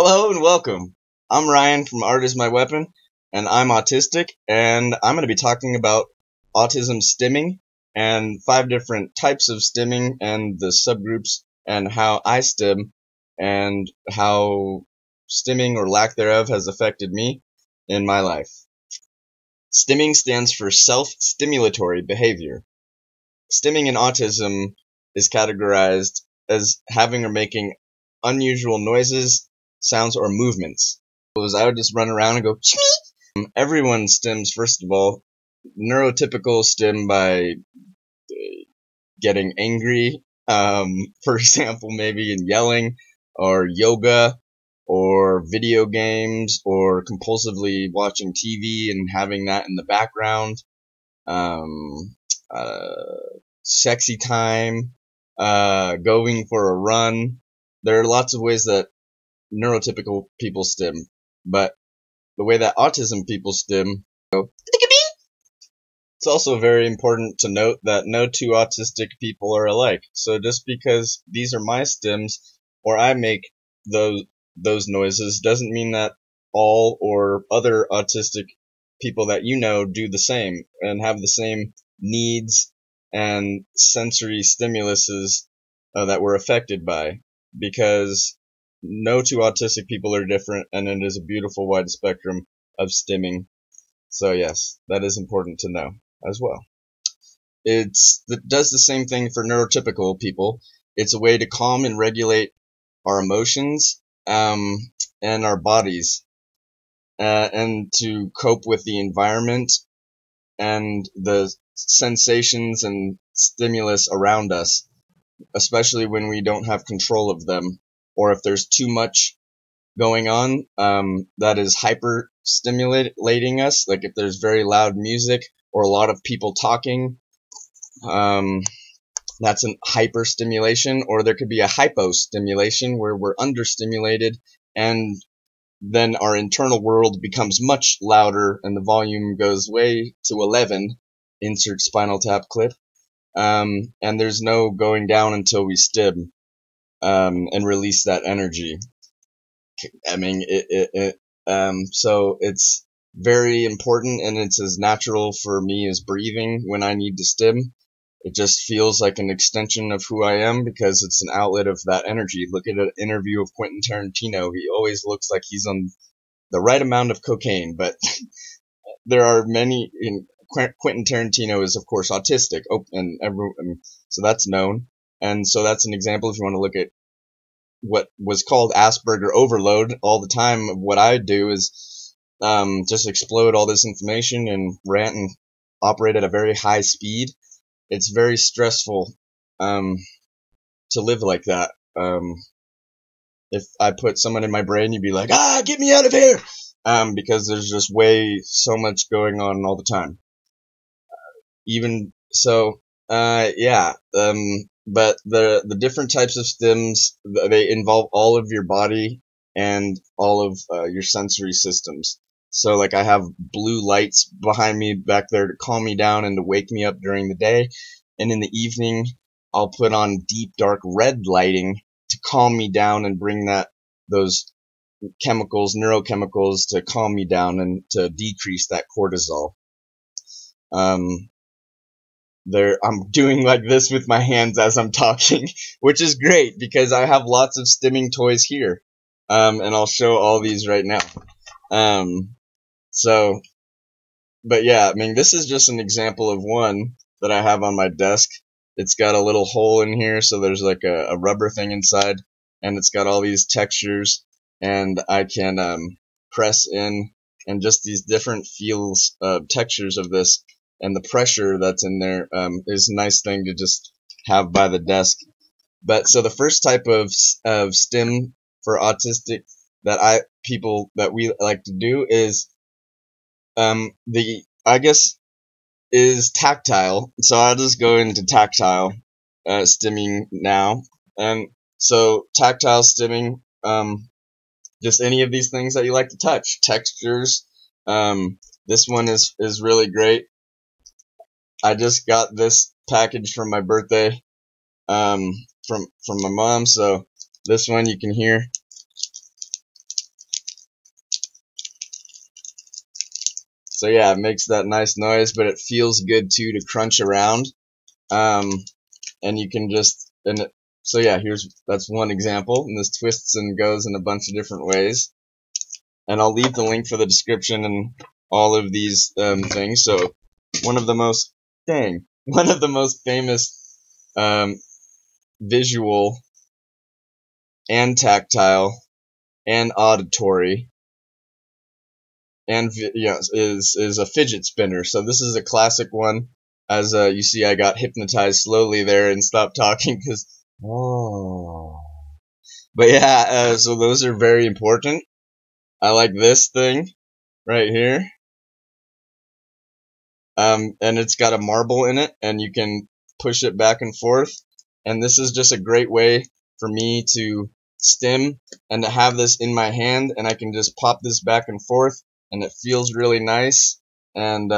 Hello and welcome. I'm Ryan from Art is My Weapon, and I'm autistic, and I'm going to be talking about autism stimming and 5 different types of stimming and the subgroups and how I stim and how stimming or lack thereof has affected me in my life. Stimming stands for self-stimulatory behavior. Stimming in autism is categorized as having or making unusual noises, sounds, or movements. I would just run around and go, Shmee! Everyone stims, first of all. Neurotypical stim by getting angry, for example, maybe in yelling, or yoga, or video games, or compulsively watching TV and having that in the background. Sexy time, going for a run. There are lots of ways that neurotypical people stim, but the way that autism people stim, it's also very important to note that no two autistic people are alike. So just because these are my stims or I make those noises doesn't mean that all or other autistic people that you know do the same and have the same needs and sensory stimuluses that we're affected by, because no two autistic people are different, and it is a beautiful wide spectrum of stimming. So yes, that is important to know as well. It does the same thing for neurotypical people. It's a way to calm and regulate our emotions and our bodies, and to cope with the environment and the sensations and stimulus around us, especially when we don't have control of them, or if there's too much going on that is hyper stimulating us, like if there's very loud music or a lot of people talking, that's an hyper stimulation. Or there could be a hypo stimulation where we're understimulated and then our internal world becomes much louder and the volume goes way to 11, insert Spinal Tap clip, and there's no going down until we stim and release that energy. I mean, so it's very important, and it's as natural for me as breathing when I need to stim. It just feels like an extension of who I am because it's an outlet of that energy. Look at an interview of Quentin Tarantino. He always looks like he's on the right amount of cocaine, but there are many. Quentin Tarantino is, of course, autistic, so that's known. And so that's an example if you want to look at what was called Asperger overload all the time. What I do is just explode all this information and rant and operate at a very high speed. It's very stressful to live like that. If I put someone in my brain, you'd be like, get me out of here! Because there's just so much going on all the time. Even so, yeah. But the different types of stims, they involve all of your body and all of your sensory systems. So like I have blue lights behind me back there to calm me down and to wake me up during the day. And in the evening, I'll put on deep dark red lighting to calm me down and bring those chemicals, neurochemicals, to calm me down and to decrease that cortisol. I'm doing like this with my hands as I'm talking, which is great because I have lots of stimming toys here. And I'll show all these right now. But yeah, I mean, this is just an example of one that I have on my desk. It's got a little hole in here, so there's like a rubber thing inside, and it's got all these textures, and I can press in, and just these different feels, textures of this, and the pressure that's in there is a nice thing to just have by the desk. But so the first type of stim for autistic that we like to do is is tactile. So I'll just go into tactile stimming now. And so tactile stimming, just any of these things that you like to touch, textures. This one is really great. I just got this package from my birthday, from my mom. So this one you can hear So yeah, it makes that nice noise, but it feels good too to crunch around. And you can just, so yeah, that's one example, and this twists and goes in a bunch of different ways. And I'll leave the link for the description and all of these things. So one of the most famous visual and tactile and auditory and is a fidget spinner. So this is a classic one. As you see, I got hypnotized slowly there and stopped talking because But yeah, so those are very important. I like this thing right here. And it's got a marble in it, and you can push it back and forth. And this is just a great way for me to stim and to have this in my hand, and I can just pop this back and forth, and it feels really nice. And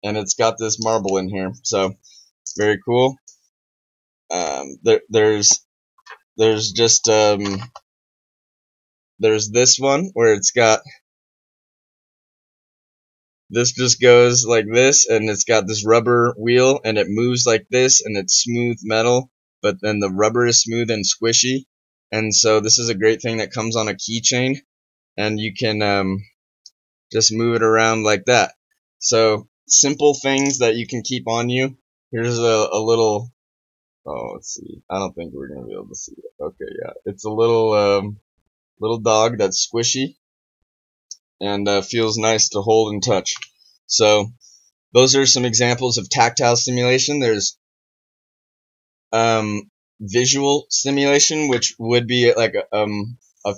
it's got this marble in here, so very cool. There's just there's this one where it's got, this just goes like this, and it's got this rubber wheel, and it moves like this, and it's smooth metal, but then the rubber is smooth and squishy. And so this is a great thing that comes on a keychain, and you can just move it around like that. So simple things that you can keep on you. Here's a little, let's see, I don't think we're gonna be able to see it. Okay, yeah, it's a little dog that's squishy and feels nice to hold and touch. So those are some examples of tactile stimulation. There's visual stimulation, which would be like a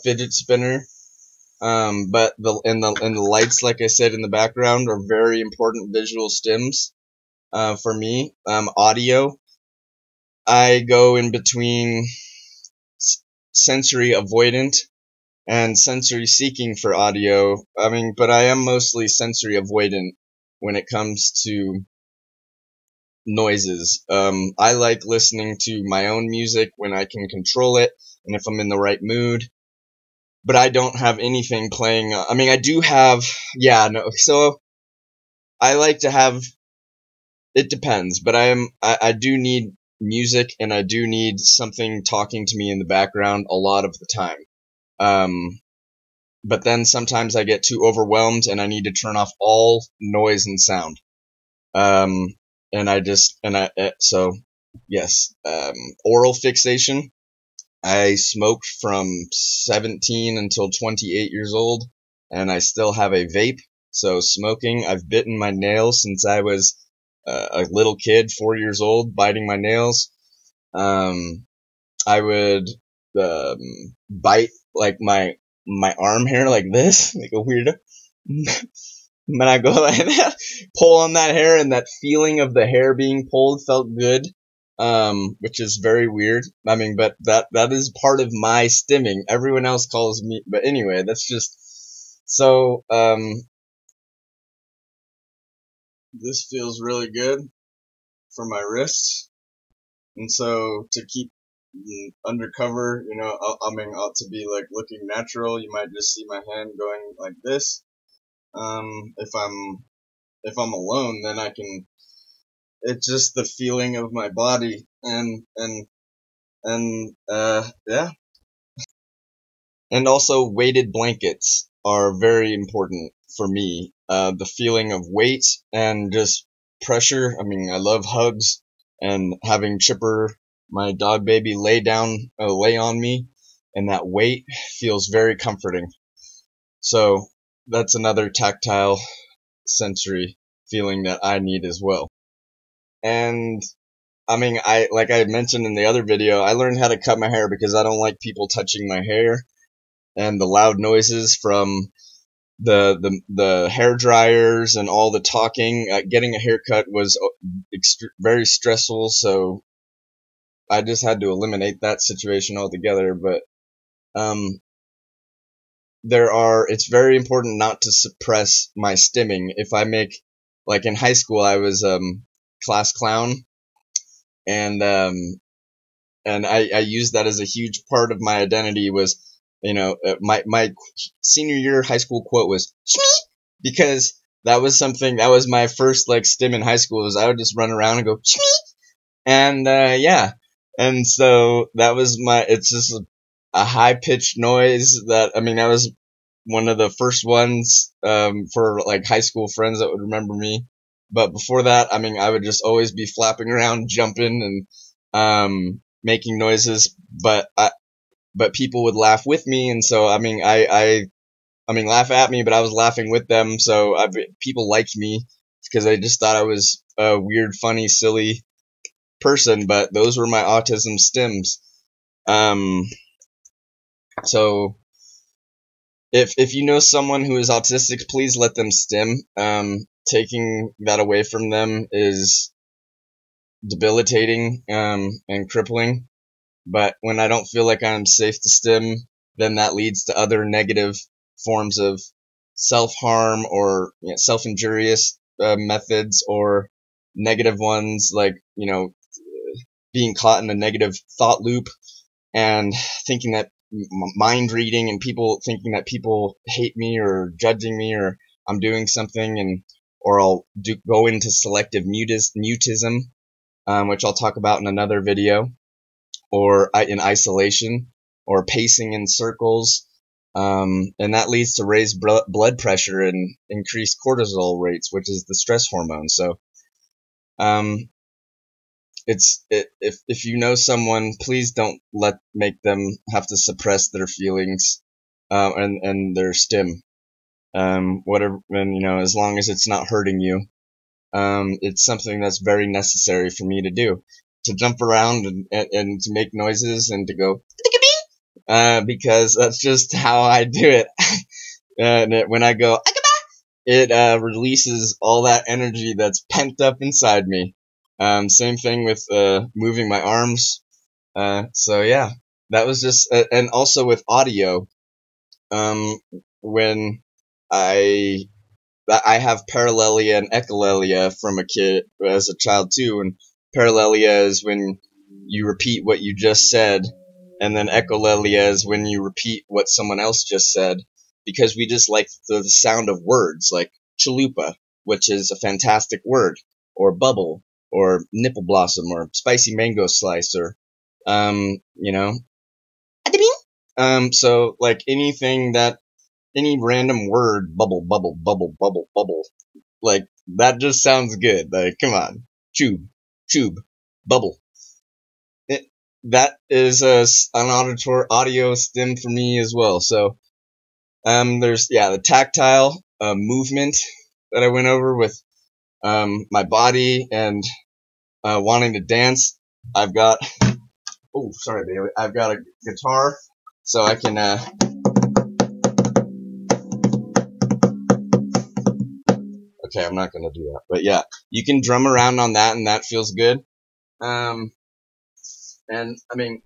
fidget spinner. But the lights, like I said in the background, are very important visual stims for me. Audio, I go in between sensory avoidant and sensory seeking for audio. But I am mostly sensory avoidant when it comes to noises. I like listening to my own music when I can control it and if I'm in the right mood. But I don't have anything playing. I do have, so I like to have, it depends, but I do need music, and I do need something talking to me in the background a lot of the time. But then sometimes I get too overwhelmed and I need to turn off all noise and sound. So yes, oral fixation. I smoked from 17 until 28 years old, and I still have a vape. So smoking, I've bitten my nails since I was a little kid, 4 years old, biting my nails. I would bite like my arm hair like this, like a weirdo. When I go like that, pull on that hair, and that feeling of the hair being pulled felt good, which is very weird. But that is part of my stimming. Everyone else calls me, but anyway, that's just so. This feels really good for my wrists, and so to keep undercover, ought to be like looking natural. You might just see my hand going like this. If I'm alone, then I can. It's just the feeling of my body, and yeah. And also weighted blankets are very important for me. The feeling of weight and just pressure. I love hugs and having Chipper, my dog baby, lay on me, and that weight feels very comforting. So that's another tactile sensory feeling that I need as well. And like I mentioned in the other video, I learned how to cut my hair because I don't like people touching my hair, and the loud noises from the hair dryers and all the talking. Getting a haircut was very stressful, so I just had to eliminate that situation altogether. But it's very important not to suppress my stimming. If I make, like in high school, I was class clown, and I used that as a huge part of my identity. Was my senior year high school quote was "Shmee," because that was something, that was my first like stim in high school, was I would just run around and go, and yeah. And so that was it's just a high pitched noise that, I mean, that was one of the first ones, for like high school friends that would remember me. But before that, I mean, I would just always be flapping around, jumping, and, making noises, but people would laugh with me. And so, I mean, I mean, laugh at me, but I was laughing with them. So people liked me because they just thought I was a weird, funny, silly person. But those were my autism stims. So if you know someone who is autistic, please let them stim. Taking that away from them is debilitating, and crippling. But when I don't feel like I'm safe to stim, then that leads to other negative forms of self-harm or, you know, self-injurious methods, or negative ones like, you know, being caught in a negative thought loop and thinking that mind reading, and people thinking that people hate me or judging me or I'm doing something, or I'll go into selective mutism, which I'll talk about in another video, or in isolation, or pacing in circles, and that leads to raised blood pressure and increased cortisol rates, which is the stress hormone. So, if you know someone, please don't make them have to suppress their feelings, and their stim, whatever, and, you know, as long as it's not hurting you, it's something that's very necessary for me to do, to jump around and to make noises and to go, because that's just how I do it. And when I go, it releases all that energy that's pent up inside me. Same thing with moving my arms. So yeah, that was just, and also with audio, when I have Parallelia and Echolalia from a kid as a child too, and Parallelia is when you repeat what you just said, and then Echolalia is when you repeat what someone else just said, because we just like the sound of words, like chalupa, which is a fantastic word, or bubble, or nipple blossom, or spicy mango slice, or, you know, so like any random word, bubble, bubble, bubble, bubble, bubble, like, that just sounds good. Like, come on. Tube, bubble. That is an audio stim for me as well. So, there's, the tactile, movement that I went over with, my body and, wanting to dance. I've got, oh, sorry, Bailey. I've got a guitar, so I can, okay, I'm not gonna do that, but yeah, you can drum around on that, and that feels good. And I mean,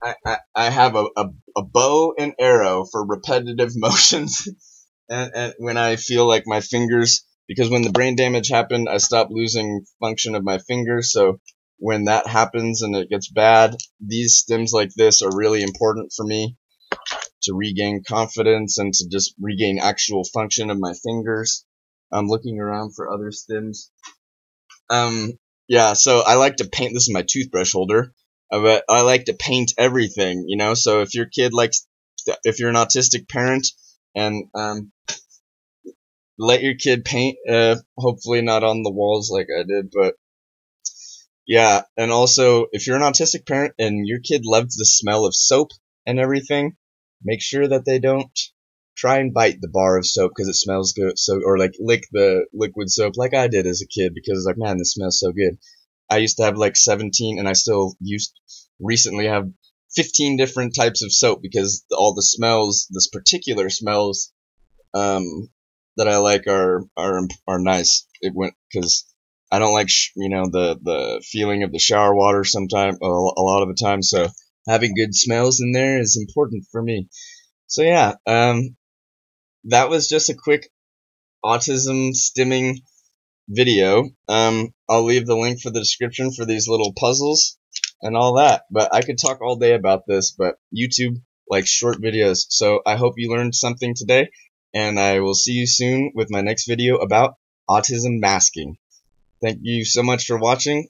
I have a bow and arrow for repetitive motions, and when I feel like my fingers, because when the brain damage happened, I stopped losing function of my fingers, so when that happens and it gets bad, these stims like this are really important for me to regain confidence and to just regain actual function of my fingers. I'm looking around for other stims. Yeah, so I like to paint. This is my toothbrush holder. But I like to paint everything, you know. So if your kid if you're an autistic parent, and let your kid paint. Hopefully not on the walls like I did, but yeah. And also, if you're an autistic parent and your kid loves the smell of soap and everything, make sure that they don't try and bite the bar of soap because it smells good. So, or like lick the liquid soap like I did as a kid, because like, man, this smells so good. I used to have like 17, and I still recently have 15 different types of soap, because all the smells, this particular smells, that I like are nice. It went, because I don't like, the feeling of the shower water a lot of the time. So having good smells in there is important for me. So yeah, that was just a quick autism stimming video. I'll leave the link for the description for these little puzzles and all that. But I could talk all day about this, but YouTube likes short videos. So I hope you learned something today, and I will see you soon with my next video about autism masking. Thank you so much for watching.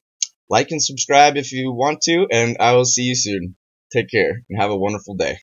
Like and subscribe if you want to, and I will see you soon. Take care and have a wonderful day.